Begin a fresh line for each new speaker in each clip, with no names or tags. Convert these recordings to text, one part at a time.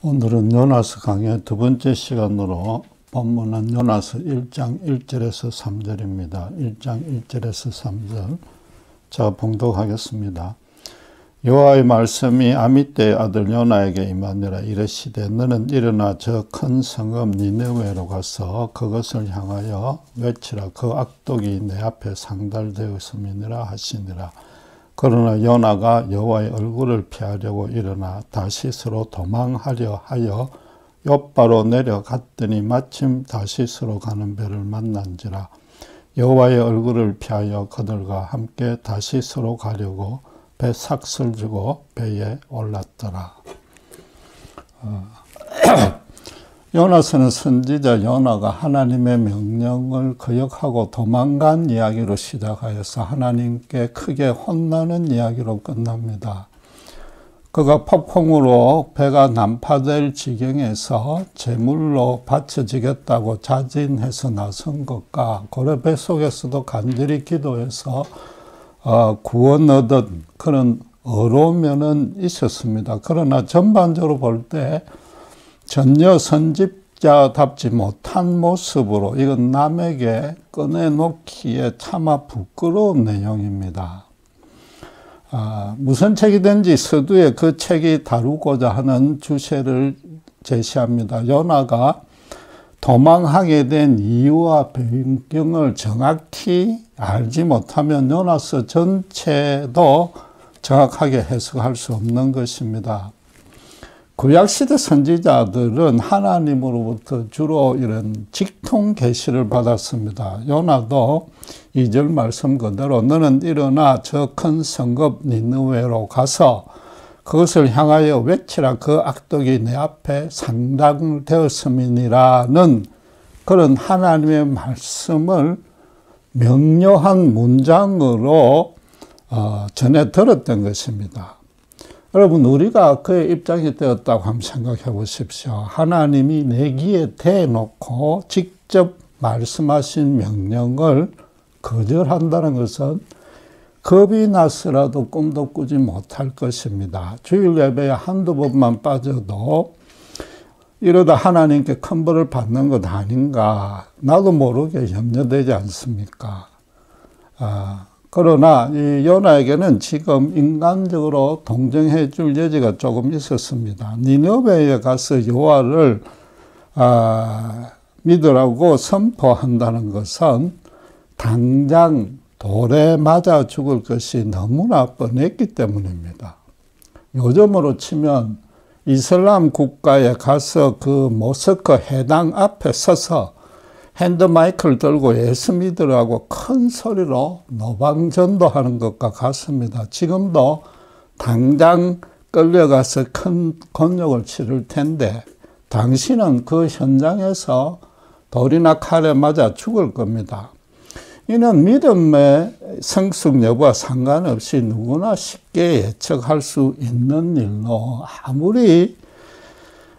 오늘은 요나서 강의 두 번째 시간으로 본문은 요나서 1장 1절에서 3절입니다. 1장 1절에서 3절 제가 봉독하겠습니다. 여호와의 말씀이 아미떼의 아들 요나에게 임하니라. 이르시되 너는 일어나 저 큰 성읍 니느웨로 가서 그것을 향하여 외치라. 그 악독이 내 앞에 상달되었음이니라 하시니라. 그러나 요나가 여호와의 얼굴을 피하려고 일어나 다시스로 도망하려 하여 욥바로 내려갔더니 마침 다시스로 가는 배를 만난지라. 여호와의 얼굴을 피하여 그들과 함께 다시스로 가려고 배 삭슬 주고 배에 올랐더라. 요나서는 선지자 요나가 하나님의 명령을 거역하고 도망간 이야기로 시작하여서 하나님께 크게 혼나는 이야기로 끝납니다. 그가 폭풍으로 배가 난파될 지경에서 제물로 바쳐지겠다고 자진해서 나선 것과 고래 뱃속에서도 간절히 기도해서 구원 얻은 그런 어로면은 있었습니다. 그러나 전반적으로 볼 때 전혀 선집자답지 못한 모습으로 이건 남에게 꺼내놓기에 차마 부끄러운 내용입니다. 무슨 책이든지 서두에 그 책이 다루고자 하는 주제를 제시합니다. 요나가 도망하게 된 이유와 배경을 정확히 알지 못하면 요나서 전체도 정확하게 해석할 수 없는 것입니다. 구약시대 선지자들은 하나님으로부터 주로 이런 직통 계시를 받았습니다. 요나도 2절 말씀 그대로 너는 일어나 저 큰 성읍 니느웨로 가서 그것을 향하여 외치라. 그 악독이 내 앞에 상달되었음이니라는 그런 하나님의 말씀을 명료한 문장으로 전해 들었던 것입니다. 여러분, 우리가 그의 입장이 되었다고 한번 생각해 보십시오. 하나님이 내 귀에 대놓고 직접 말씀하신 명령을 거절한다는 것은 겁이 나서라도 꿈도 꾸지 못할 것입니다. 주일 예배에 한두 번만 빠져도 이러다 하나님께 큰 벌을 받는 것 아닌가, 나도 모르게 염려되지 않습니까? 그러나 이 요나에게는 지금 인간적으로 동정해 줄 여지가 조금 있었습니다. 니느웨에 가서 여호와를 믿으라고 선포한다는 것은 당장 돌에 맞아 죽을 것이 너무나 뻔했기 때문입니다. 요즘으로 치면 이슬람 국가에 가서 그 모스크 회당 앞에 서서 핸드마이크를 들고 예수 믿으라고 큰 소리로 노방전도하는 것과 같습니다. 지금도 당장 끌려가서 큰 곤욕을 치를 텐데 당신은 그 현장에서 돌이나 칼에 맞아 죽을 겁니다. 이는 믿음의 성숙 여부와 상관없이 누구나 쉽게 예측할 수 있는 일로 아무리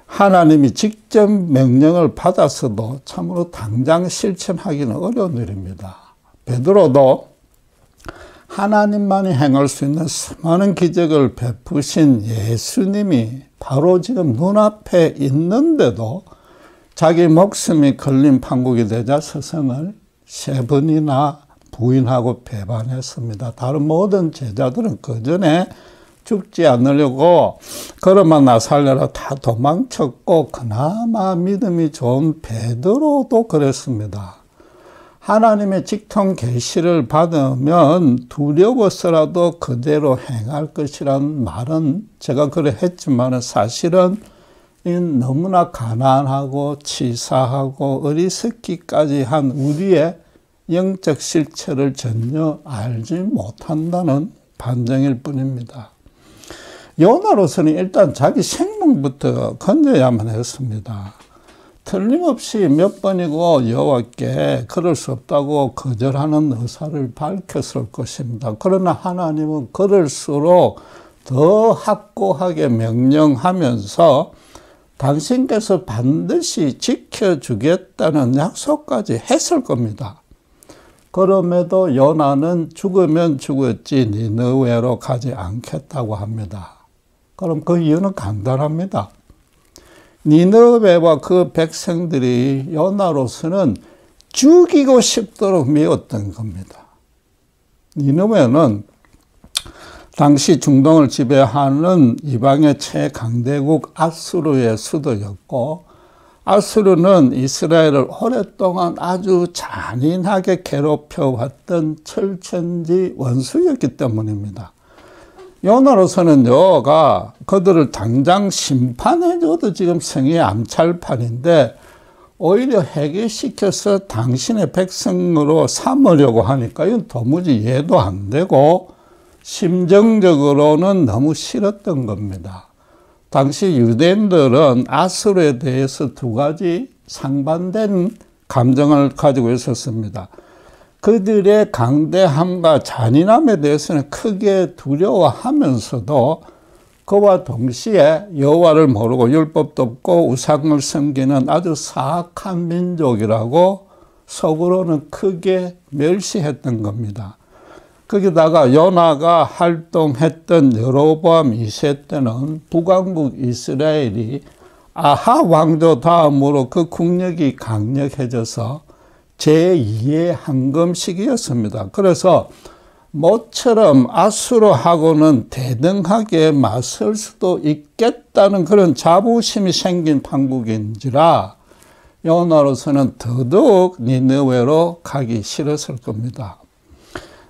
하나님이 직접 명령을 받았어도 참으로 당장 실천하기는 어려운 일입니다. 베드로도 하나님만이 행할 수 있는 수많은 기적을 베푸신 예수님이 바로 지금 눈앞에 있는데도 자기 목숨이 걸린 판국이 되자 스승을 3번이나 부인하고 배반했습니다. 다른 모든 제자들은 그 전에 죽지 않으려고 걸어만 나살려라 다 도망쳤고 그나마 믿음이 좋은 베드로도 그랬습니다. 하나님의 직통 계시를 받으면 두려워서라도 그대로 행할 것이란 말은 제가 그래 했지만 사실은 너무나 가난하고 치사하고 어리석기까지 한 우리의 영적 실체를 전혀 알지 못한다는 반증일 뿐입니다. 요나로서는 일단 자기 생명부터 건져야만 했습니다. 틀림없이 몇 번이고 여호와께 그럴 수 없다고 거절하는 의사를 밝혔을 것입니다. 그러나 하나님은 그럴수록 더 확고하게 명령하면서 당신께서 반드시 지켜주겠다는 약속까지 했을 겁니다. 그럼에도 요나는 죽으면 죽었지 니느웨로 가지 않겠다고 합니다. 그럼 그 이유는 간단합니다. 니느웨와 그 백성들이 요나로서는 죽이고 싶도록 미웠던 겁니다. 니느웨는 당시 중동을 지배하는 이방의 최강대국 아수르의 수도였고, 아수르는 이스라엘을 오랫동안 아주 잔인하게 괴롭혀왔던 철천지 원수였기 때문입니다. 요나로서는 여호와가 그들을 당장 심판해줘도 지금 성의 암찰판인데 오히려 해결시켜서 당신의 백성으로 삼으려고 하니까 이건 도무지 이해도 안 되고 심정적으로는 너무 싫었던 겁니다. 당시 유대인들은 아수르에 대해서 두 가지 상반된 감정을 가지고 있었습니다. 그들의 강대함과 잔인함에 대해서는 크게 두려워하면서도 그와 동시에 여호와를 모르고 율법도 없고 우상을 섬기는 아주 사악한 민족이라고 속으로는 크게 멸시했던 겁니다. 거기다가 요나가 활동했던 여로보암 2세 때는 북왕국 이스라엘이 아하 왕조 다음으로 그 국력이 강력해져서 제2의 황금 시기였습니다. 그래서 모처럼 아수르하고는 대등하게 맞설 수도 있겠다는 그런 자부심이 생긴 판국인지라 요나로서는 더더욱 니느웨로 가기 싫었을 겁니다.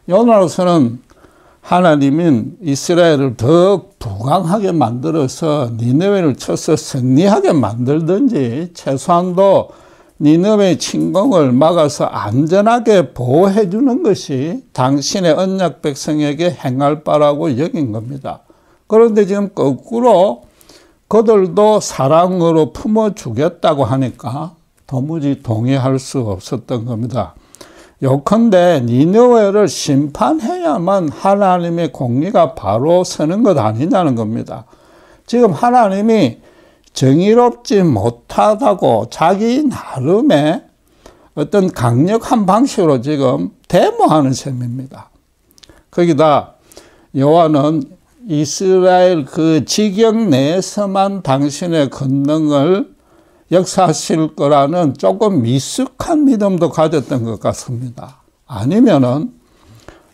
요나로서는 하나님은 이스라엘을 더욱 부강하게 만들어서 니느웨를 쳐서 승리하게 만들든지 최소한도 니느웨의 침공을 막아서 안전하게 보호해 주는 것이 당신의 언약 백성에게 행할 바라고 여긴 겁니다. 그런데 지금 거꾸로 그들도 사랑으로 품어주겠다고 하니까 도무지 동의할 수 없었던 겁니다. 요컨대 니느웨를 심판해야만 하나님의 공의가 바로 서는 것 아니냐는 겁니다. 지금 하나님이 정의롭지 못하다고 자기 나름의 어떤 강력한 방식으로 지금 데모하는 셈입니다. 거기다 여호와는 이스라엘 그 지경 내에서만 당신의 권능을 역사하실 거라는 조금 미숙한 믿음도 가졌던 것 같습니다. 아니면은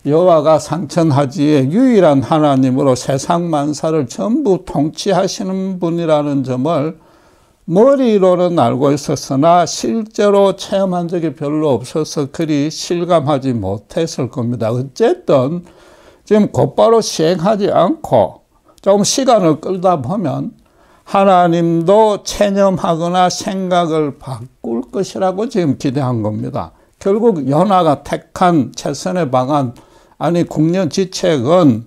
여호와가 상천하지의 유일한 하나님으로 세상 만사를 전부 통치하시는 분이라는 점을 머리로는 알고 있었으나 실제로 체험한 적이 별로 없어서 그리 실감하지 못했을 겁니다. 어쨌든 지금 곧바로 시행하지 않고 조금 시간을 끌다 보면 하나님도 체념하거나 생각을 바꿀 것이라고 지금 기대한 겁니다. 결국 요나가 택한 최선의 방안, 아니 국려지책은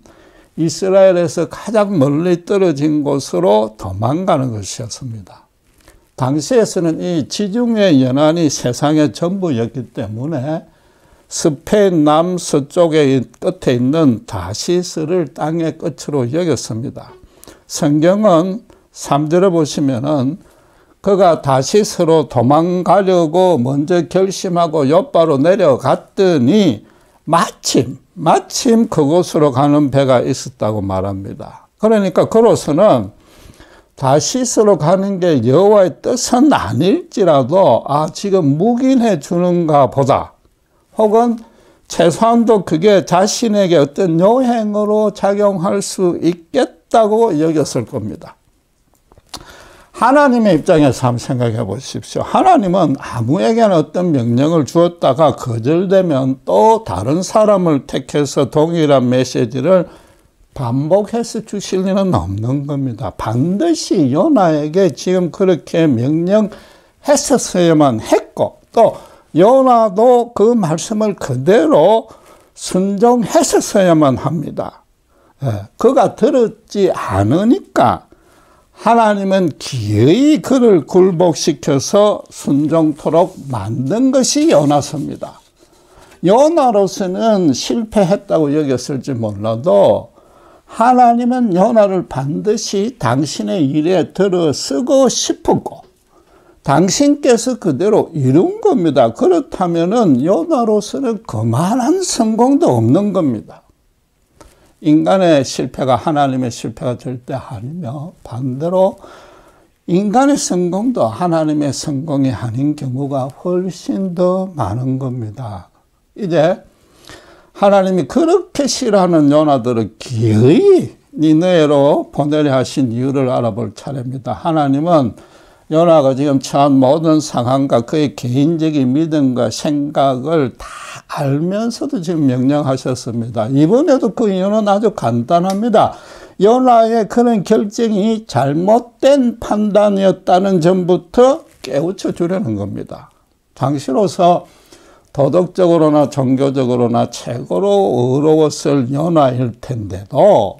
이스라엘에서 가장 멀리 떨어진 곳으로 도망가는 것이었습니다. 당시에서는 이 지중해 연안이 세상의 전부였기 때문에 스페인 남서쪽의 끝에 있는 다시스를 땅의 끝으로 여겼습니다. 성경은 3절에 보시면은 그가 다시스로 도망가려고 먼저 결심하고 욥바로 내려갔더니 마침 그곳으로 가는 배가 있었다고 말합니다. 그러니까 그로서는 다시스로 가는 게 여호와의 뜻은 아닐지라도 지금 묵인해 주는가 보다, 혹은 최소한도 그게 자신에게 어떤 요행으로 작용할 수 있겠다고 여겼을 겁니다. 하나님의 입장에서 한번 생각해 보십시오. 하나님은 아무에게나 어떤 명령을 주었다가 거절되면 또 다른 사람을 택해서 동일한 메시지를 반복해서 주실 일은 없는 겁니다. 반드시 요나에게 지금 그렇게 명령했었어야만 했고, 또 요나도 그 말씀을 그대로 순종했었어야만 합니다. 그가 들었지 않으니까 하나님은 기어이 그를 굴복시켜서 순종토록 만든 것이 요나서입니다. 요나로서는 실패했다고 여겼을지 몰라도 하나님은 요나를 반드시 당신의 일에 들어쓰고 싶었고 당신께서 그대로 이룬 겁니다. 그렇다면은 요나로서는 그만한 성공도 없는 겁니다. 인간의 실패가 하나님의 실패가 절대 아니며 반대로 인간의 성공도 하나님의 성공이 아닌 경우가 훨씬 더 많은 겁니다. 이제 하나님이 그렇게 싫어하는 요나들을 기어이 니느웨로 보내려 하신 이유를 알아볼 차례입니다. 하나님은 요나가 지금 처한 모든 상황과 그의 개인적인 믿음과 생각을 다 알면서도 지금 명령하셨습니다. 이번에도 그 이유는 아주 간단합니다. 요나의 그런 결정이 잘못된 판단이었다는 점부터 깨우쳐 주려는 겁니다. 당시로서 도덕적으로나 종교적으로나 최고로 의로웠을 요나일 텐데도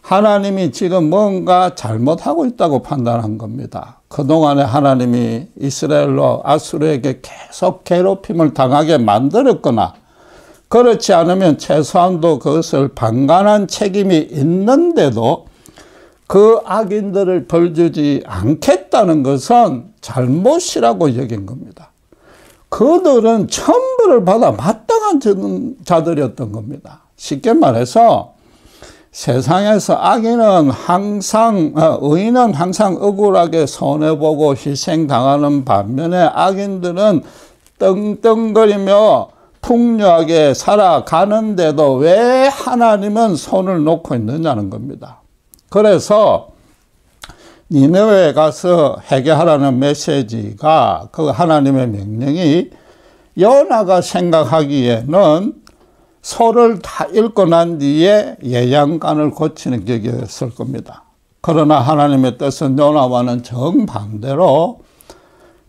하나님이 지금 뭔가 잘못하고 있다고 판단한 겁니다. 그동안에 하나님이 이스라엘로 아수르에게 계속 괴롭힘을 당하게 만들었거나 그렇지 않으면 최소한도 그것을 방관한 책임이 있는데도 그 악인들을 벌주지 않겠다는 것은 잘못이라고 여긴 겁니다. 그들은 천벌을 받아 마땅한 자들이었던 겁니다. 쉽게 말해서 세상에서 의인은 항상 억울하게 손해보고 희생당하는 반면에 악인들은 떵떵거리며 풍요하게 살아가는데도 왜 하나님은 손을 놓고 있느냐는 겁니다. 그래서 니느웨에 가서 회개하라는 메시지가 그 하나님의 명령이 요나가 생각하기에는 소를 다 읽고 난 뒤에 예양간을 고치는 격이었을 겁니다. 그러나 하나님의 뜻은 요나와는 정반대로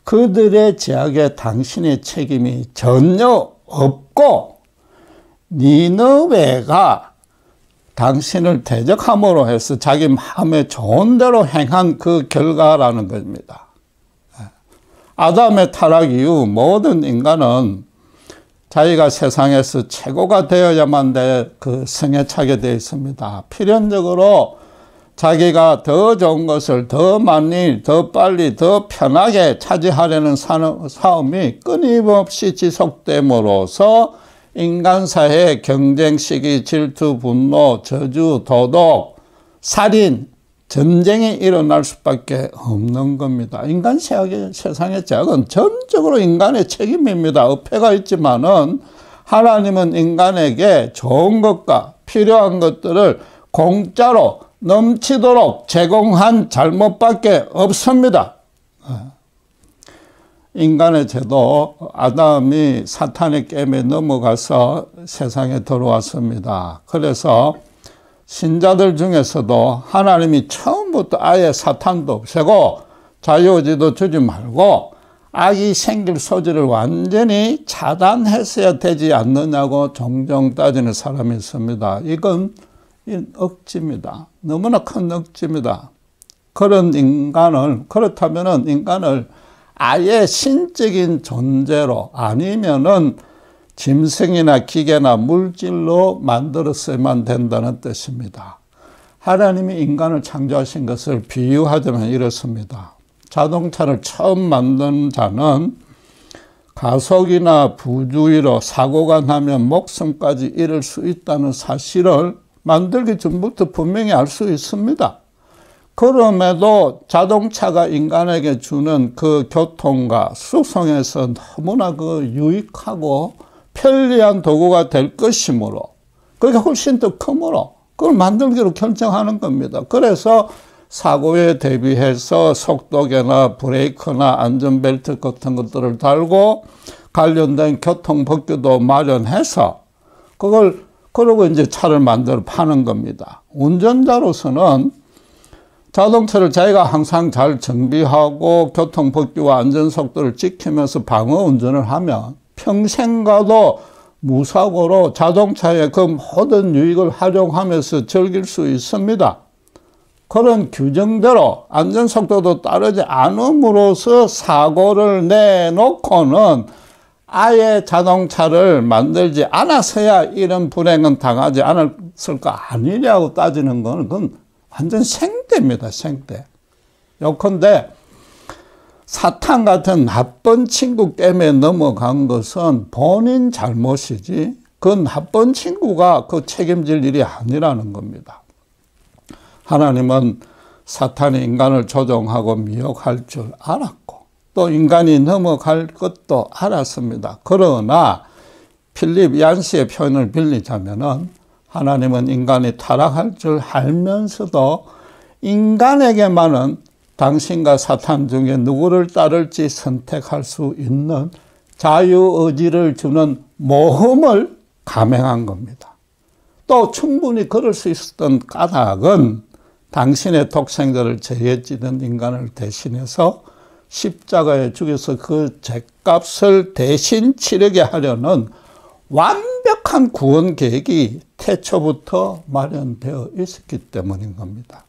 그들의 죄악에 당신의 책임이 전혀 없고 니느웨가 당신을 대적함으로 해서 자기 마음에 좋은 대로 행한 그 결과라는 겁니다. 아담의 타락 이후 모든 인간은 자기가 세상에서 최고가 되어야만 그 성에 차게 되어 있습니다. 필연적으로 자기가 더 좋은 것을 더 많이, 더 빨리, 더 편하게 차지하려는 싸움이 끊임없이 지속됨으로써 인간사회의 경쟁, 시기, 질투, 분노, 저주, 도덕, 살인, 전쟁이 일어날 수밖에 없는 겁니다. 인간 세상의 죄악은 전적으로 인간의 책임입니다. 어폐가 있지만은 하나님은 인간에게 좋은 것과 필요한 것들을 공짜로 넘치도록 제공한 잘못밖에 없습니다. 인간의 죄도 아담이 사탄의 게임에 넘어가서 세상에 들어왔습니다. 그래서 신자들 중에서도 하나님이 처음부터 아예 사탄도 없애고 자유의지도 주지 말고 악이 생길 소지를 완전히 차단했어야 되지 않느냐고 종종 따지는 사람이 있습니다. 이건 억지입니다. 너무나 큰 억지입니다. 그렇다면은 인간을 아예 신적인 존재로 아니면은 짐승이나 기계나 물질로 만들었어야만 된다는 뜻입니다. 하나님이 인간을 창조하신 것을 비유하자면 이렇습니다. 자동차를 처음 만든 자는 가속이나 부주의로 사고가 나면 목숨까지 잃을 수 있다는 사실을 만들기 전부터 분명히 알 수 있습니다. 그럼에도 자동차가 인간에게 주는 그 교통과 수송에서 너무나 그 유익하고 편리한 도구가 될 것이므로 그게 훨씬 더 크므로 그걸 만들기로 결정하는 겁니다. 그래서 사고에 대비해서 속도계나 브레이크나 안전벨트 같은 것들을 달고 관련된 교통법규도 마련해서 그러고 이제 차를 만들어 파는 겁니다. 운전자로서는 자동차를 자기가 항상 잘 정비하고 교통법규와 안전속도를 지키면서 방어 운전을 하면 평생 가도 무사고로 자동차의 그 모든 유익을 활용하면서 즐길 수 있습니다. 그런 규정대로 안전속도도 따르지 않음으로써 사고를 내놓고는 아예 자동차를 만들지 않았어야 이런 불행은 당하지 않았을 거 아니냐고 따지는 거는 그건 완전 생떼입니다. 생떼. 요컨대 사탄 같은 나쁜 친구 때문에 넘어간 것은 본인 잘못이지 그 나쁜 친구가 그 책임질 일이 아니라는 겁니다. 하나님은 사탄이 인간을 조종하고 미혹할 줄 알았고 또 인간이 넘어갈 것도 알았습니다. 그러나 필립 얀시의 표현을 빌리자면은 하나님은 인간이 타락할 줄 알면서도 인간에게만은 당신과 사탄 중에 누구를 따를지 선택할 수 있는 자유의지를 주는 모험을 감행한 겁니다. 또 충분히 그럴 수 있었던 까닭은 당신의 독생자를 죄에 찌든 인간을 대신해서 십자가에 죽여서 그 죄값을 대신 치르게 하려는 완벽한 구원 계획이 태초부터 마련되어 있었기 때문인 겁니다.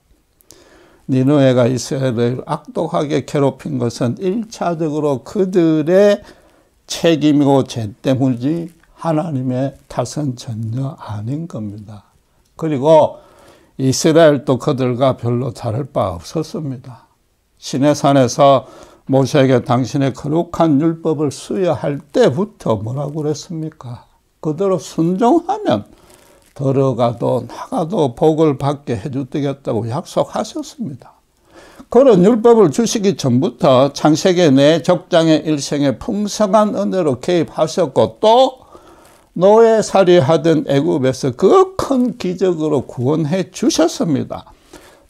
니느웨가 이스라엘을 악독하게 괴롭힌 것은 1차적으로 그들의 책임이고 죄 때문이지 하나님의 탓은 전혀 아닌 겁니다. 그리고 이스라엘도 그들과 별로 다를 바 없었습니다. 시내산에서 모세에게 당신의 거룩한 율법을 수여할 때부터 뭐라고 그랬습니까? 그대로 순종하면 들어가도 나가도 복을 받게 해주겠다고 약속하셨습니다. 그런 율법을 주시기 전부터 창세기 내 족장의 일생에 풍성한 은혜로 개입하셨고 또 노예살이 하던 애굽에서 그 큰 기적으로 구원해 주셨습니다.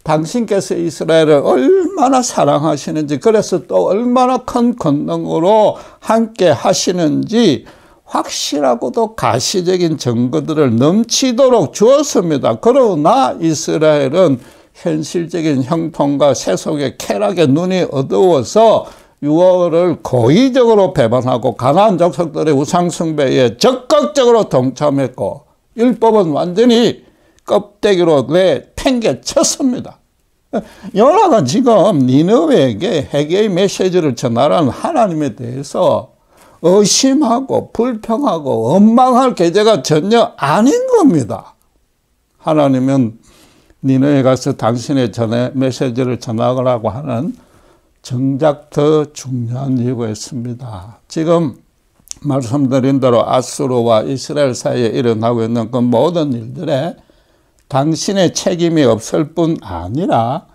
당신께서 이스라엘을 얼마나 사랑하시는지 그래서 또 얼마나 큰 권능으로 함께 하시는지 확실하고도 가시적인 증거들을 넘치도록 주었습니다. 그러나 이스라엘은 현실적인 형통과 세속의 쾌락에 눈이 어두워서 유월을 고의적으로 배반하고 가나안 족속들의 우상 숭배에 적극적으로 동참했고 율법은 완전히 껍데기로 팽개쳤습니다. 요나가 지금 니느웨에게 회개의 메시지를 전하라는 하나님에 대해서 의심하고 불평하고 원망할 계제가 전혀 아닌 겁니다. 하나님은 니느웨에 가서 당신의 메시지를 전하라고 하는 정작 더 중요한 이유가 있습니다. 지금 말씀드린 대로 아수르와 이스라엘 사이에 일어나고 있는 그 모든 일들에 당신의 책임이 없을 뿐 아니라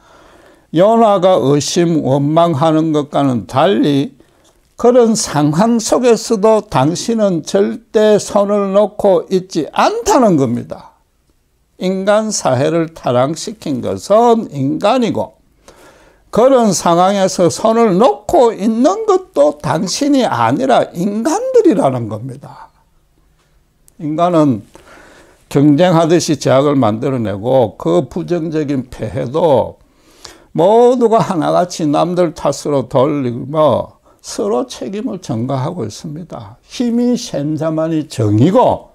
요나가 의심 원망하는 것과는 달리 그런 상황 속에서도 당신은 절대 손을 놓고 있지 않다는 겁니다. 인간 사회를 타락시킨 것은 인간이고 그런 상황에서 손을 놓고 있는 것도 당신이 아니라 인간들이라는 겁니다. 인간은 경쟁하듯이 제약을 만들어내고 그 부정적인 폐해도 모두가 하나같이 남들 탓으로 돌리며 서로 책임을 전가하고 있습니다. 힘이 센 자만이 정이고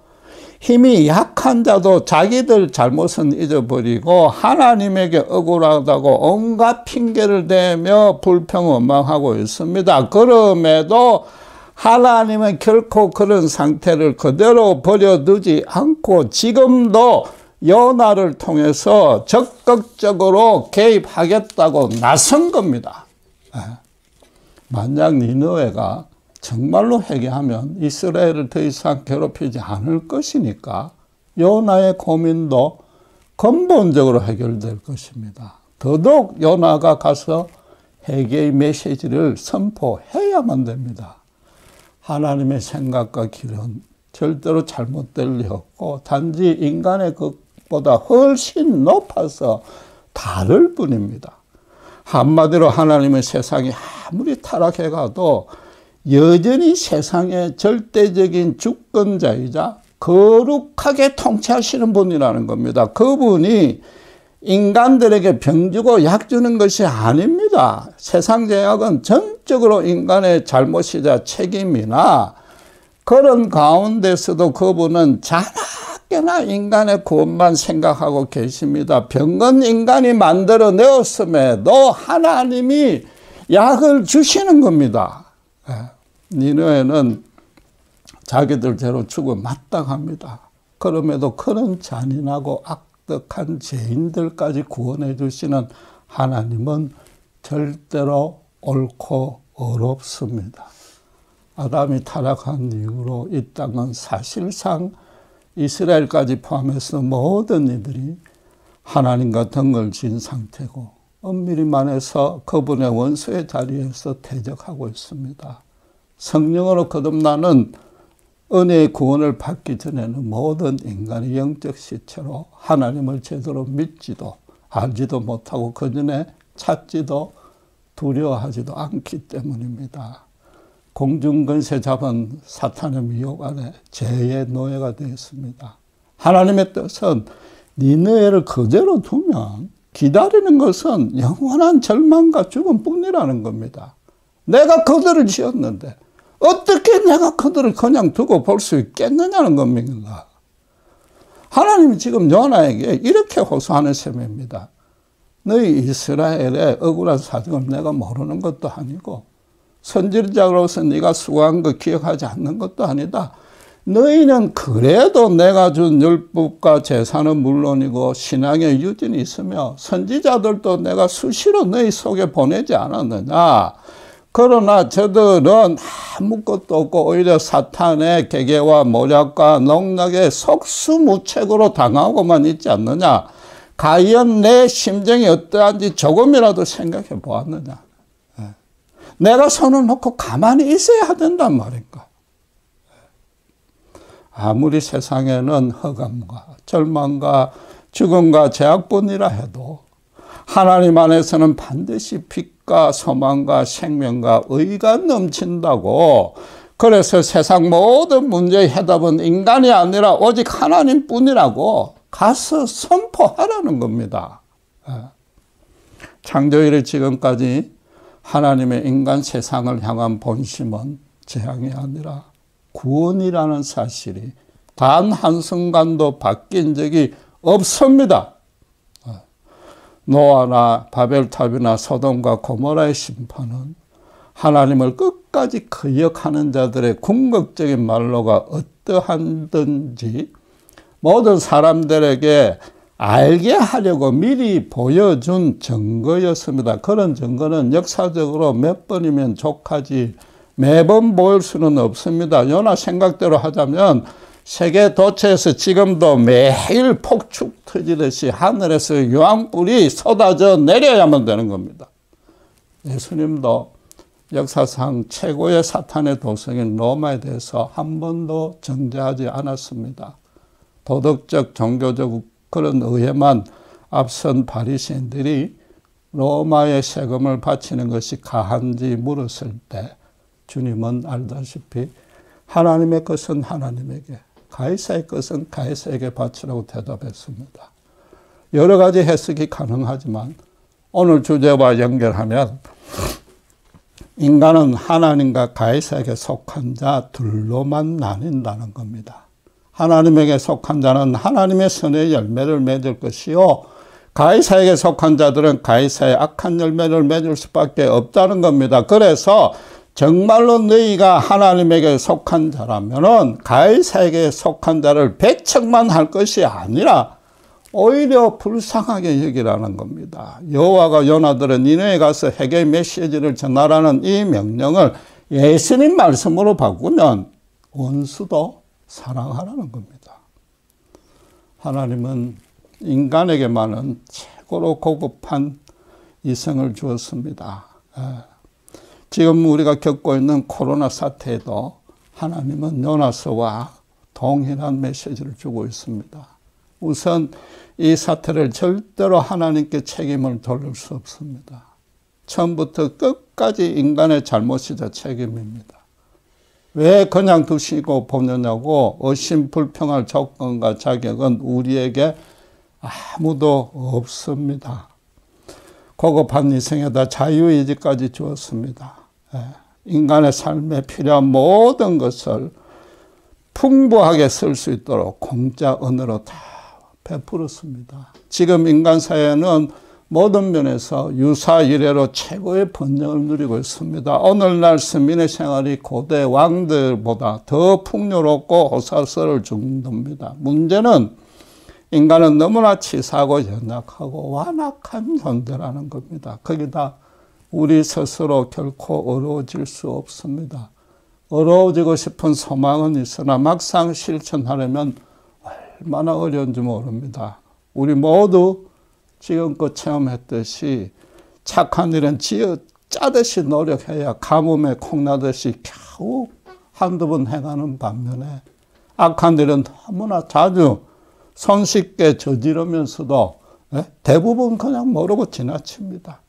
힘이 약한 자도 자기들 잘못은 잊어버리고 하나님에게 억울하다고 온갖 핑계를 대며 불평 원망하고 있습니다. 그럼에도 하나님은 결코 그런 상태를 그대로 버려두지 않고 지금도 요나를 통해서 적극적으로 개입하겠다고 나선 겁니다. 만약 니느웨가 정말로 회개하면 이스라엘을 더 이상 괴롭히지 않을 것이니까 요나의 고민도 근본적으로 해결될 것입니다. 더더욱 요나가 가서 회개의 메시지를 선포해야만 됩니다. 하나님의 생각과 길은 절대로 잘못될 리 없고 단지 인간의 것보다 훨씬 높아서 다를 뿐입니다. 한마디로 하나님의 세상이 아무리 타락해가도 여전히 세상의 절대적인 주권자이자 거룩하게 통치하시는 분이라는 겁니다. 그분이 인간들에게 병 주고 약 주는 것이 아닙니다. 세상 제약은 전적으로 인간의 잘못이자 책임이나 그런 가운데서도 그분은 자나깨나 인간의 구원만 생각하고 계십니다. 병은 인간이 만들어내었음에도 하나님이 약을 주시는 겁니다. 니느웨는 자기들 죄로 죽어 마땅합니다. 그럼에도 그런 잔인하고 악독한 죄인들까지 구원해 주시는 하나님은 절대로 옳고 어렵습니다. 아담이 타락한 이후로 이 땅은 사실상 이스라엘까지 포함해서 모든 이들이 하나님과 등을 진 상태고 엄밀히만해서 그분의 원수의 자리에서 대적하고 있습니다. 성령으로 거듭나는 은혜의 구원을 받기 전에는 모든 인간이 영적 시체로 하나님을 제대로 믿지도 알지도 못하고 그 전에 찾지도 두려워하지도 않기 때문입니다. 공중권세 잡은 사탄의 미혹 아래 죄의 노예가 되었습니다. 하나님의 뜻은 니느웨를 그대로 두면 기다리는 것은 영원한 절망과 죽음뿐이라는 겁니다. 내가 그들을 지었는데 어떻게 내가 그들을 그냥 두고 볼 수 있겠느냐는 겁니다. 하나님이 지금 요나에게 이렇게 호소하는 셈입니다. 너희 이스라엘의 억울한 사정을 내가 모르는 것도 아니고 선지자로서 네가 수고한 거 기억하지 않는 것도 아니다. 너희는 그래도 내가 준 율법과 제사는 물론이고 신앙의 유진이 있으며 선지자들도 내가 수시로 너희 속에 보내지 않았느냐. 그러나 저들은 아무것도 없고 오히려 사탄의 계계와 모략과 농락에 속수무책으로 당하고만 있지 않느냐. 과연 내 심정이 어떠한지 조금이라도 생각해 보았느냐. 내가 손을 놓고 가만히 있어야 된단 말인가. 아무리 세상에는 허감과 절망과 죽음과 제약뿐이라 해도 하나님 안에서는 반드시 빛과 소망과 생명과 의가 넘친다고. 그래서 세상 모든 문제의 해답은 인간이 아니라 오직 하나님뿐이라고 가서 선포하라는 겁니다. 창조일의 지금까지 하나님의 인간 세상을 향한 본심은 재앙이 아니라 구원이라는 사실이 단 한순간도 바뀐 적이 없습니다. 노아나 바벨탑이나 소돔과 고모라의 심판은 하나님을 끝까지 거역하는 자들의 궁극적인 말로가 어떠한든지 모든 사람들에게 알게 하려고 미리 보여준 증거였습니다. 그런 증거는 역사적으로 몇 번이면 족하지 매번 보일 수는 없습니다. 요나 생각대로 하자면 세계 도처에서 지금도 매일 폭죽 터지듯이 하늘에서 유황불이 쏟아져 내려야만 되는 겁니다. 예수님도 역사상 최고의 사탄의 도성인 로마에 대해서 한 번도 정죄하지 않았습니다. 도덕적, 종교적 그런 의회만 앞선 바리새인들이 로마의 세금을 바치는 것이 가한지 물었을 때 주님은 알다시피 하나님의 것은 하나님에게, 가이사의 것은 가이사에게 바치라고 대답했습니다. 여러 가지 해석이 가능하지만 오늘 주제와 연결하면 인간은 하나님과 가이사에게 속한 자 둘로만 나뉜다는 겁니다. 하나님에게 속한 자는 하나님의 선의 열매를 맺을 것이요 가이사에게 속한 자들은 가이사의 악한 열매를 맺을 수밖에 없다는 겁니다. 그래서 정말로 너희가 하나님에게 속한 자라면은 가이사에게 속한 자를 배척만 할 것이 아니라 오히려 불쌍하게 여기라는 겁니다. 여호와가 요나들은 니네에 가서 회개의 메시지를 전하라는 이 명령을 예수님 말씀으로 바꾸면 원수도 사랑하라는 겁니다. 하나님은 인간에게만은 최고로 고급한 이성을 주었습니다. 지금 우리가 겪고 있는 코로나 사태에도 하나님은 요나서와 동일한 메시지를 주고 있습니다. 우선 이 사태를 절대로 하나님께 책임을 돌릴 수 없습니다. 처음부터 끝까지 인간의 잘못이자 책임입니다. 왜 그냥 두시고 보느냐고 의심불평할 조건과 자격은 우리에게 아무도 없습니다. 고급한 이성에다 자유의지까지 주었습니다. 인간의 삶에 필요한 모든 것을 풍부하게 쓸 수 있도록 공짜 은혜로 다 베풀었습니다. 지금 인간 사회는 모든 면에서 유사 이래로 최고의 번영을 누리고 있습니다. 오늘날 서민의 생활이 고대 왕들보다 더 풍요롭고 호사스러울 정도입니다. 문제는 인간은 너무나 치사하고 연약하고 완악한 존재라는 겁니다. 거기다 우리 스스로 결코 어려워질 수 없습니다. 어려워지고 싶은 소망은 있으나 막상 실천하려면 얼마나 어려운지 모릅니다. 우리 모두 지금껏 체험했듯이 착한 일은 지어 짜듯이 노력해야 가뭄에 콩나듯이 겨우 한두 번 행하는 반면에 악한 일은 너무나 자주 손쉽게 저지르면서도 대부분 그냥 모르고 지나칩니다.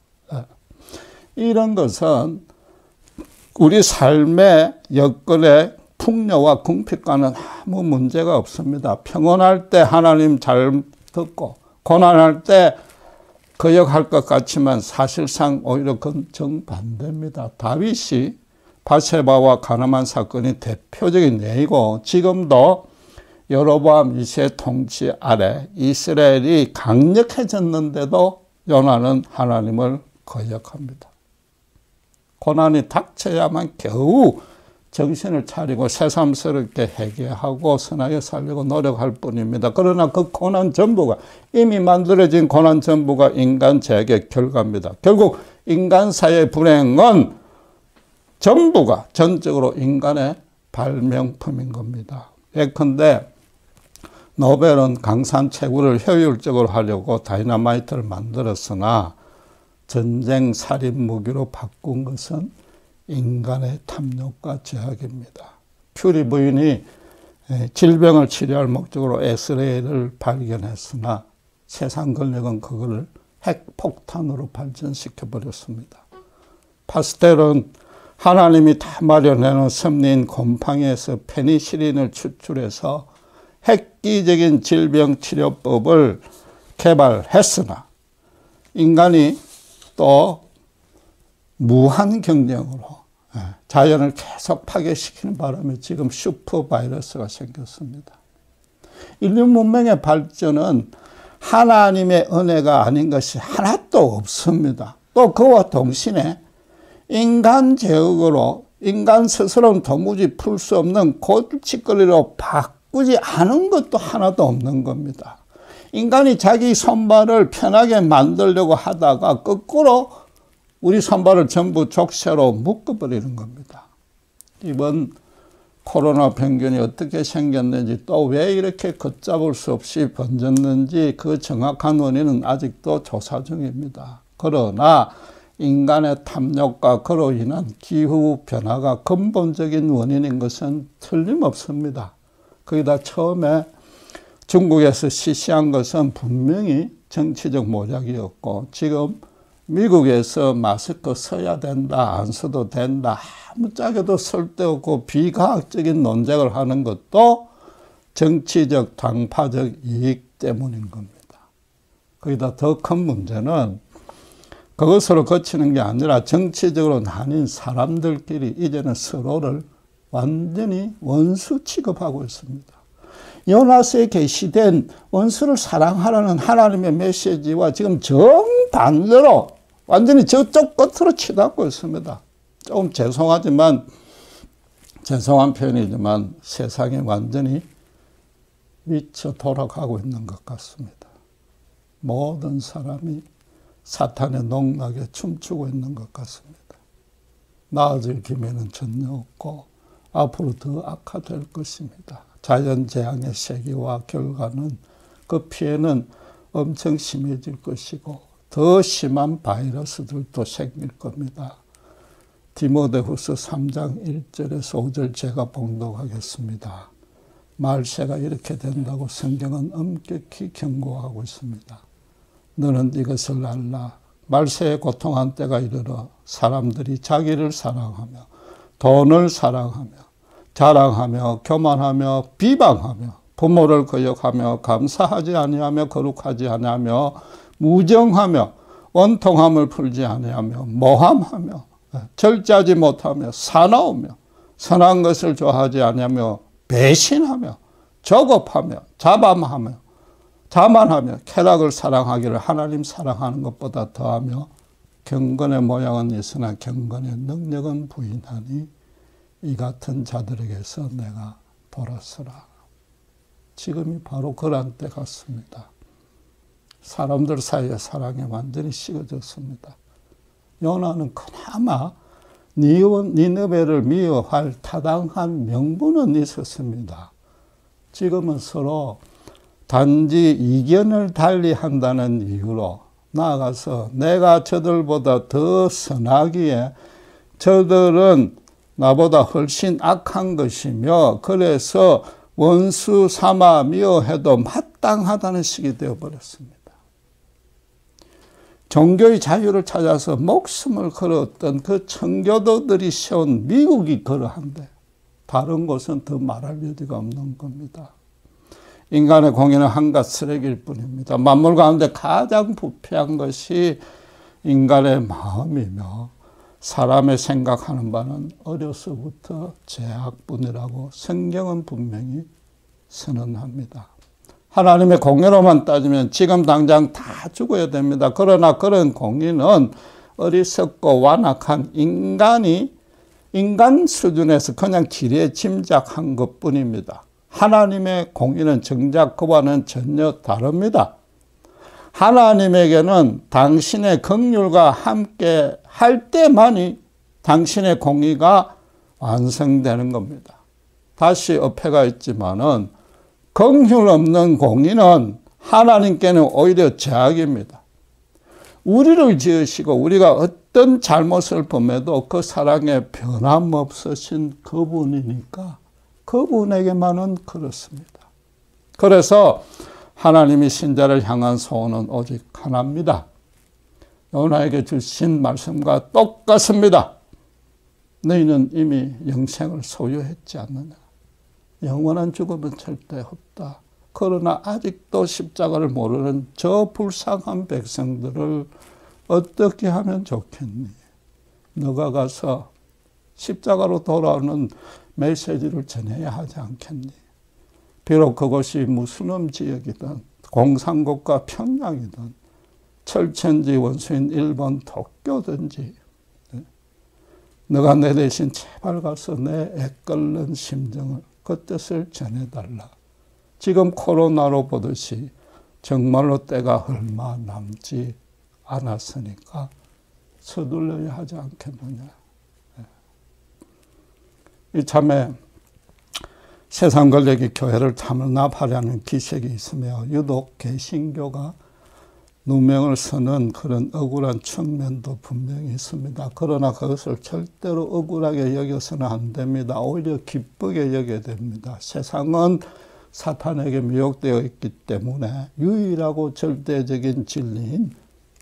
이런 것은 우리 삶의 여건의 풍요와 궁핍과는 아무 문제가 없습니다. 평온할 때 하나님 잘 듣고 고난할 때 거역할 것 같지만 사실상 오히려 그건 정반대입니다. 다윗이 바세바와 가늠한 사건이 대표적인 예이고 지금도 여로보암 2세의 통치 아래 이스라엘이 강력해졌는데도 요나는 하나님을 거역합니다. 고난이 닥쳐야만 겨우 정신을 차리고 새삼스럽게 회개하고 선하게 살려고 노력할 뿐입니다. 그러나 그 고난 전부가 이미 만들어진 고난 전부가 인간 죄악의 결과입니다. 결국 인간사의 불행은 전부가 전적으로 인간의 발명품인 겁니다. 예컨대 노벨은 강산체구를 효율적으로 하려고 다이너마이트를 만들었으나 전쟁 살인 무기로 바꾼 것은 인간의 탐욕과 죄악입니다. 큐리 부인이 질병을 치료할 목적으로 에스레이를 발견했으나 세상 권력은 그것을 핵폭탄으로 발전시켜 버렸습니다. 파스텔은 하나님이 다 마련해놓은 섭리인 곰팡이에서 페니실린을 추출해서 획기적인 질병 치료법을 개발했으나 인간이 또 무한 경쟁으로 자연을 계속 파괴시키는 바람에 지금 슈퍼 바이러스가 생겼습니다. 인류 문명의 발전은 하나님의 은혜가 아닌 것이 하나도 없습니다. 또 그와 동시에 인간 제약으로 인간 스스로는 도무지 풀 수 없는 골칫거리로 바꾸지 않은 것도 하나도 없는 겁니다. 인간이 자기 손발을 편하게 만들려고 하다가 거꾸로 우리 손발을 전부 족쇄로 묶어버리는 겁니다. 이번 코로나 병균이 어떻게 생겼는지 또 왜 이렇게 걷잡을 수 없이 번졌는지 그 정확한 원인은 아직도 조사 중입니다. 그러나 인간의 탐욕과 그로 인한 기후변화가 근본적인 원인인 것은 틀림없습니다. 거기다 처음에 중국에서 시시한 것은 분명히 정치적 모략이었고 지금 미국에서 마스크 써야 된다, 안 써도 된다, 아무짝에도 쓸데없고 비과학적인 논쟁을 하는 것도 정치적, 당파적 이익 때문인 겁니다. 거기다 더 큰 문제는 그것으로 그치는 게 아니라 정치적으로 나뉜 사람들끼리 이제는 서로를 완전히 원수 취급하고 있습니다. 요나스에 게시된 원수를 사랑하라는 하나님의 메시지와 지금 정반대로 완전히 저쪽 끝으로 치닫고 있습니다. 조금 죄송한 표현이지만 세상이 완전히 미쳐 돌아가고 있는 것 같습니다. 모든 사람이 사탄의 농락에 춤추고 있는 것 같습니다. 나아질 기미는 전혀 없고 앞으로 더 악화될 것입니다. 자연재앙의 세계와 결과는 그 피해는 엄청 심해질 것이고 더 심한 바이러스들도 생길 겁니다. 디모데후서 3장 1절에서 5절 제가 봉독하겠습니다. 말세가 이렇게 된다고 성경은 엄격히 경고하고 있습니다. 너는 이것을 알라. 말세에 고통한 때가 이르러 사람들이 자기를 사랑하며 돈을 사랑하며 자랑하며 교만하며 비방하며 부모를 거역하며 감사하지 아니하며 거룩하지 아니하며 무정하며 원통함을 풀지 아니하며 모함하며 절제하지 못하며 사나우며 선한 것을 좋아하지 아니하며 배신하며 조급하며 자만하며 쾌락을 사랑하기를 하나님 사랑하는 것보다 더하며 경건의 모양은 있으나 경건의 능력은 부인하니 이 같은 자들에게서 내가 돌았으라. 지금이 바로 그런 때 같습니다. 사람들 사이의 사랑이 완전히 식어졌습니다. 요나는 그나마 니느웨를 미워할 타당한 명분은 있었습니다. 지금은 서로 단지 이견을 달리한다는 이유로 나아가서 내가 저들보다 더 선하기에 저들은 나보다 훨씬 악한 것이며 그래서 원수 삼아 미워해도 마땅하다는 식이 되어버렸습니다. 종교의 자유를 찾아서 목숨을 걸었던 그 청교도들이 세운 미국이 그러한데 다른 곳은 더 말할 여지가 없는 겁니다. 인간의 공의는 한갓 쓰레기일 뿐입니다. 만물 가운데 가장 부패한 것이 인간의 마음이며 사람의 생각하는 바는 어려서부터 죄악뿐이라고 성경은 분명히 선언합니다. 하나님의 공의로만 따지면 지금 당장 다 죽어야 됩니다. 그러나 그런 공의는 어리석고 완악한 인간 수준에서 그냥 지레 짐작한 것뿐입니다. 하나님의 공의는 정작 그와는 전혀 다릅니다. 하나님에게는 당신의 긍휼과 함께 할 때만이 당신의 공의가 완성되는 겁니다. 다시 어폐가 있지만은 긍휼 없는 공의는 하나님께는 오히려 죄악입니다. 우리를 지으시고 우리가 어떤 잘못을 범해도 그 사랑에 변함없으신 그분이니까 그분에게만은 그렇습니다. 그래서 하나님이 신자를 향한 소원은 오직 하나입니다. 요나에게 주신 말씀과 똑같습니다. 너희는 이미 영생을 소유했지 않느냐. 영원한 죽음은 절대 없다. 그러나 아직도 십자가를 모르는 저 불쌍한 백성들을 어떻게 하면 좋겠니? 너가 가서 십자가로 돌아오는 메시지를 전해야 하지 않겠니? 비록 그것이 무슬림 지역이든 공산국가 평양이든 철천지 원수인 일본 도쿄든지 너가 내 대신 제발 가서 내 애끓는 심정을 그 뜻을 전해달라. 지금 코로나로 보듯이 정말로 때가 얼마 남지 않았으니까 서둘러야 하지 않겠느냐. 이참에 세상 권력이 교회를 탄압하려는 기색이 있으며 유독 개신교가 누명을 쓰는 그런 억울한 측면도 분명히 있습니다. 그러나 그것을 절대로 억울하게 여겨서는 안 됩니다. 오히려 기쁘게 여겨야 됩니다. 세상은 사탄에게 미혹되어 있기 때문에 유일하고 절대적인 진리인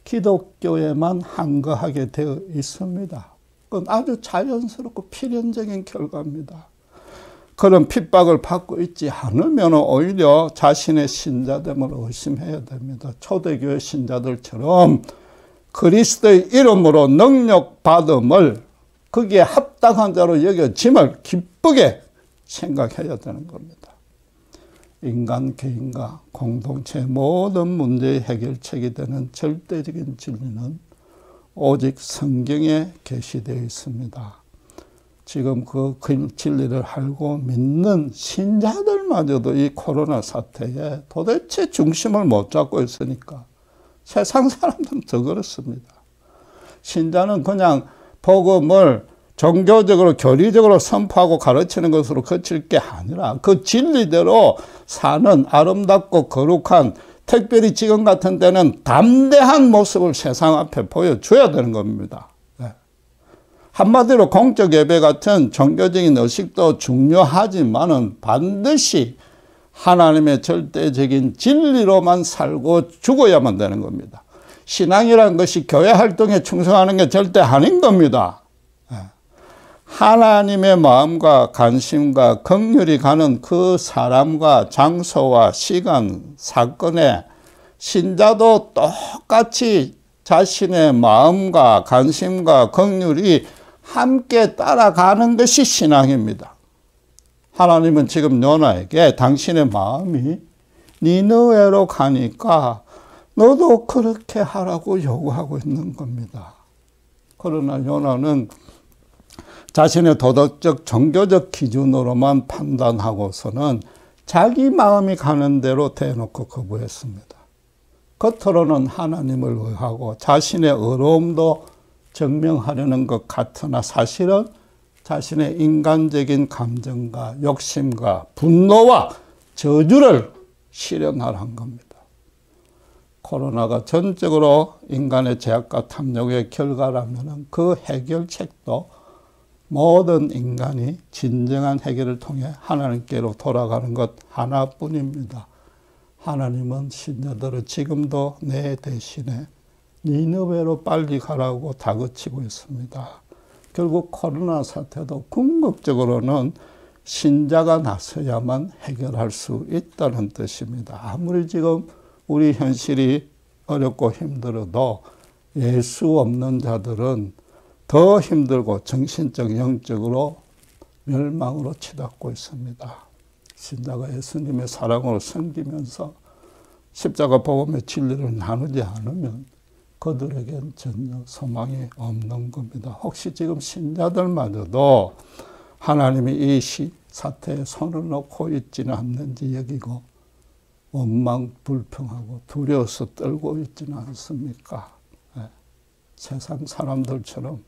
기독교에만 한거하게 되어 있습니다. 그건 아주 자연스럽고 필연적인 결과입니다. 그런 핍박을 받고 있지 않으면 오히려 자신의 신자됨을 의심해야 됩니다. 초대교회 신자들처럼 그리스도의 이름으로 능력받음을 거기에 합당한 자로 여겨짐을 기쁘게 생각해야 되는 겁니다. 인간 개인과 공동체의 모든 문제의 해결책이 되는 절대적인 진리는 오직 성경에 게시되어 있습니다. 지금 그 진리를 알고 믿는 신자들마저도 이 코로나 사태에 도대체 중심을 못 잡고 있으니까 세상 사람들은 더 그렇습니다. 신자는 그냥 복음을 종교적으로 교리적으로 선포하고 가르치는 것으로 그칠 게 아니라 그 진리대로 사는 아름답고 거룩한, 특별히 지금 같은 때는 담대한 모습을 세상 앞에 보여줘야 되는 겁니다. 한마디로 공적 예배 같은 종교적인 의식도 중요하지만은 반드시 하나님의 절대적인 진리로만 살고 죽어야만 되는 겁니다. 신앙이라는 것이 교회 활동에 충성하는 게 절대 아닌 겁니다. 하나님의 마음과 관심과 긍휼이 가는 그 사람과 장소와 시간, 사건에 신자도 똑같이 자신의 마음과 관심과 긍휼이 함께 따라가는 것이 신앙입니다. 하나님은 지금 요나에게 당신의 마음이 니느웨로 가니까 너도 그렇게 하라고 요구하고 있는 겁니다. 그러나 요나는 자신의 도덕적 종교적 기준으로만 판단하고서는 자기 마음이 가는 대로 대놓고 거부했습니다. 겉으로는 하나님을 의하고 자신의 의로움도 증명하려는 것 같으나 사실은 자신의 인간적인 감정과 욕심과 분노와 저주를 실현하려 한 겁니다. 코로나가 전적으로 인간의 제약과 탐욕의 결과라면 그 해결책도 모든 인간이 진정한 해결을 통해 하나님께로 돌아가는 것 하나뿐입니다. 하나님은 신자들을 지금도 내 대신에 니느웨로 빨리 가라고 다그치고 있습니다. 결국 코로나 사태도 궁극적으로는 신자가 나서야만 해결할 수 있다는 뜻입니다. 아무리 지금 우리 현실이 어렵고 힘들어도 예수 없는 자들은 더 힘들고 정신적, 영적으로 멸망으로 치닫고 있습니다. 신자가 예수님의 사랑으로 섬기면서 십자가 복음의 진리를 나누지 않으면 그들에겐 전혀 소망이 없는 겁니다. 혹시 지금 신자들마저도 하나님이 이 사태에 손을 놓고 있지는 않는지 여기고 원망, 불평하고 두려워서 떨고 있지는 않습니까? 네. 세상 사람들처럼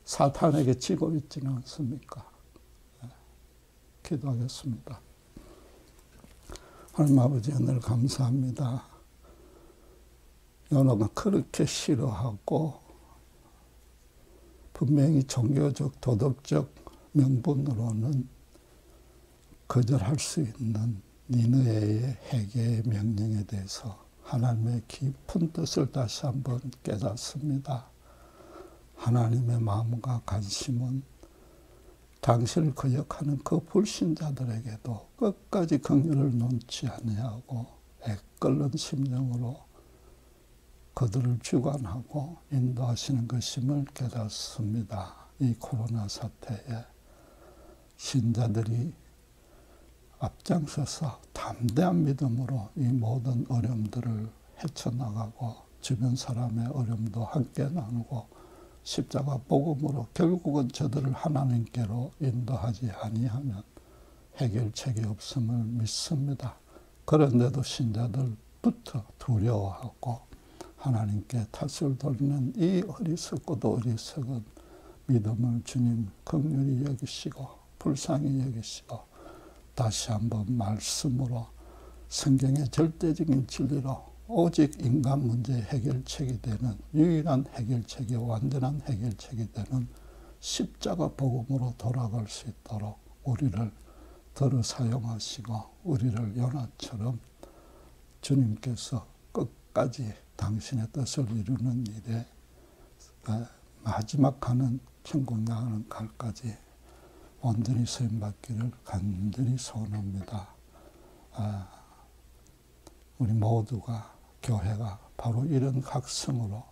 사탄에게 지고 있지는 않습니까? 네. 기도하겠습니다. 하나님 아버지 오늘 감사합니다. 연호가 그렇게 싫어하고 분명히 종교적, 도덕적 명분으로는 거절할 수 있는 니느웨의 회개의 명령에 대해서 하나님의 깊은 뜻을 다시 한번 깨닫습니다. 하나님의 마음과 관심은 당신을 거역하는 그 불신자들에게도 끝까지 긍휼을 놓지 아니하고 애끓는 심령으로 그들을 주관하고 인도하시는 것임을 깨닫습니다. 이 코로나 사태에 신자들이 앞장서서 담대한 믿음으로 이 모든 어려움들을 헤쳐나가고 주변 사람의 어려움도 함께 나누고 십자가 복음으로 결국은 저들을 하나님께로 인도하지 아니하면 해결책이 없음을 믿습니다. 그런데도 신자들부터 두려워하고 하나님께 탓을 돌리는 이 어리석고도 어리석은 믿음을 주님 긍휼히 여기시고 불쌍히 여기시고 다시 한번 말씀으로 성경의 절대적인 진리로 오직 인간 문제의 해결책이 되는 유일한 해결책이 완전한 해결책이 되는 십자가 복음으로 돌아갈 수 있도록 우리를 들어 사용하시고 우리를 요나처럼 주님께서 끝까지 당신의 뜻을 이루는 일에 마지막 가는 천국 나가는 갈까지 온전히 쓰임받기를 간절히 소원합니다. 우리 모두가 교회가 바로 이런 각성으로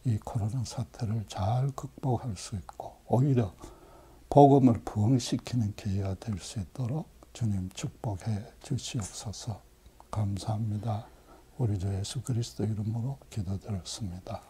이 코로나 사태를 잘 극복할 수 있고 오히려 복음을 부흥시키는 기회가 될 수 있도록 주님 축복해 주시옵소서. 감사합니다. 우리 주 예수 그리스도 이름으로 기도드렸습니다.